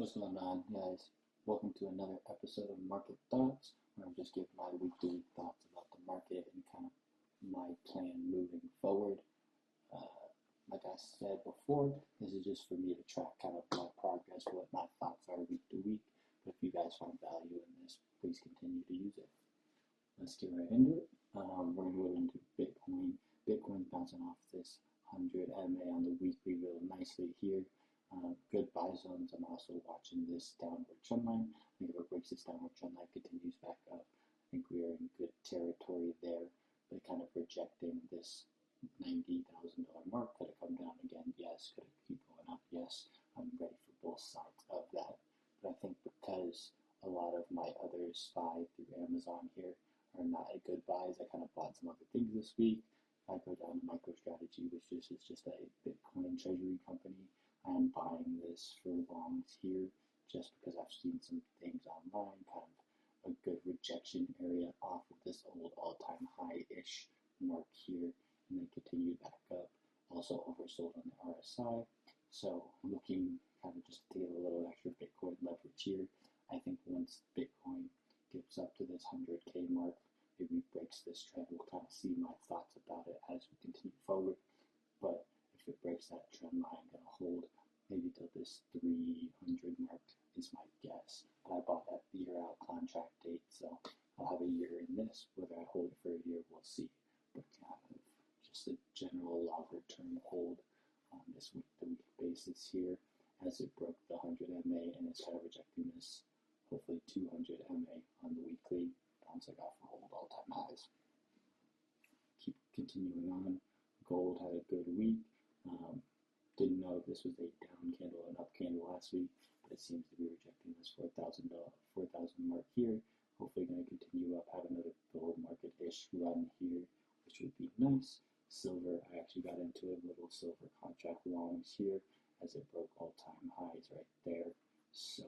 What's going on, guys? Welcome to another episode of Market Thoughts, where I'm just giving my weekly thoughts about the market and kind of my plan moving forward. Like I said before, this is just for me to track kind of my progress, what my thoughts are week to week. But if you guys find value in this, please continue to use it. Let's get right into it. We're going to go into Bitcoin. Bitcoin's bouncing off this 100 MA on the weekly real nicely here. Good buy zones. I'm also watching this downward trend line. I think if it breaks this downward trend line, continues back up, I think we are in good territory there. But kind of rejecting this $90,000 mark. Could it come down again? Yes. Could it keep going up? Yes. I'm ready for both sides of that. But I think because a lot of my other SPY through Amazon here are not a good buys, I kind of bought some other things this week. If I go down to MicroStrategy, which is just a Bitcoin treasury company, I am buying this for longs here just because I've seen some things online, kind of a good rejection area off of this old all-time high-ish mark here, and then continue back up. Also oversold on the RSI. So looking kind of just to get a little extra Bitcoin leverage here. I think once Bitcoin gets up to this 100K mark, maybe breaks this trend, we'll kind of see my thoughts about it as we continue forward. But if it breaks that trend line, I'm going to hold maybe till this 300 mark is my guess. But I bought that year-out contract date, so I'll have a year in this. Whether I hold it for a year, we'll see. But kind of just a general longer-term hold on this week-to-week basis here as it broke the 100 MA and it's kind of rejecting this hopefully 200 MA on the weekly. Bouncing off for hold all-time highs. Keep continuing on. Gold had a good week. Didn't know if this was a down candle or an up candle last week, but it seems to be rejecting this 4,000 mark here. Hopefully going to continue up, have another bull market-ish run here, which would be nice. Silver, I actually got into a little silver contract longs here as it broke all-time highs right there. So,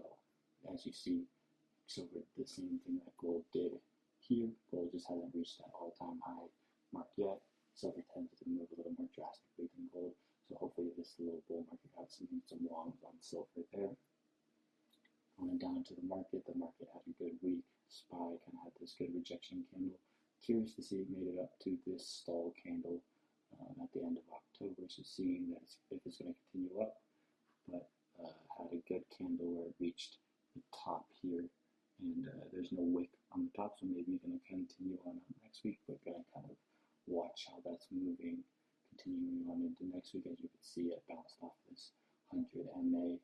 as you see, silver did the same thing that gold did here. Gold just hasn't reached that all-time high mark yet. Silver tends to move a little more drastically than gold. So hopefully this little bull market got some longs on silver there. Going down to the market had a good week. SPY kind of had this good rejection candle. Curious to see it made it up to this stall candle at the end of October. So seeing that if it's going to continue up, but had a good candle where it reached the top here. And there's no wick on the top, so maybe going to continue on next week, but going to kind of watch how that's moving, continuing on into next week. As you can see, it bounced off this 100 MA,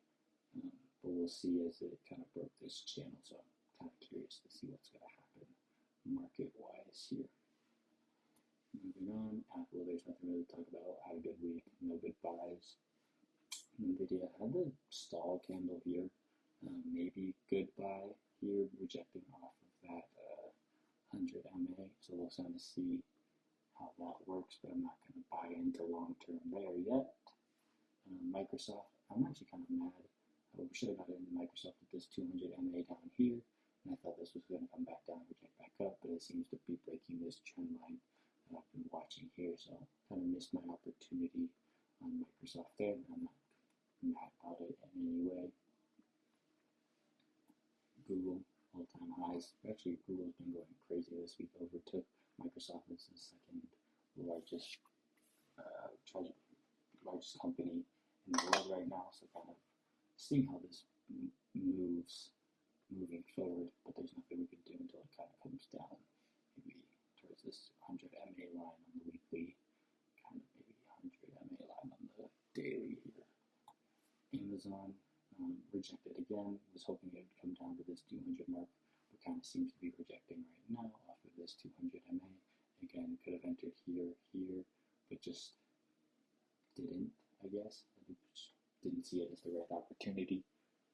but we'll see as it kind of broke this channel, so I'm kind of curious to see what's going to happen market-wise here. Moving on, Apple, there's nothing really to talk about. Had a good week, no good buys. NVIDIA had the stall candle here, maybe good buy here, rejecting off of that 100 MA, so we'll kind of see how that works, but I'm not going to buy into long-term there yet. Microsoft, I'm actually kind of mad. We should have got into Microsoft with this 200 MA down here, and I thought this was going to come back down, reject back up, but it seems to be breaking this trend line that I've been watching here, so kind of missed my opportunity on Microsoft there, and I'm not mad about it in any way. Google, all-time highs. Actually, Google's been going crazy this week, overtook Microsoft as the second largest company in the world right now, so kind of seeing how this moves moving forward, but there's nothing we can do until it kind of comes down, maybe towards this 100 MA line on the weekly, kind of maybe 100 MA line on the daily here. Amazon rejected again, was hoping it would come down to this 200 mark, but kind of seems to be rejecting right now off of this 200 MA. Again, could have entered here, but just didn't, I guess. I just didn't see it as the right opportunity.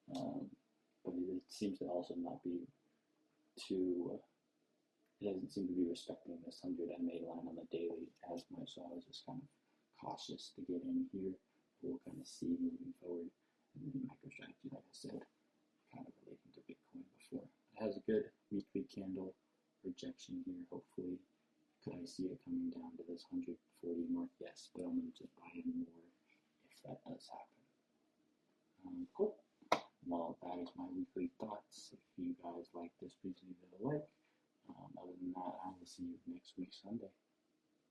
But it seems to also not be it doesn't seem to be respecting this 100 MA line on the daily as much, so I was just kind of cautious to get in here. We'll kind of see moving forward. And then MicroStrategy, like I said, kind of relating to Bitcoin before. It has a good weekly candle rejection here, hopefully. Could I see it coming down to this 140 mark? Yes, but I'm going to just buy in more if that does happen. Cool. Well, that is my weekly thoughts. If you guys like this, please leave it a like. Other than that, I will see you next week, Sunday.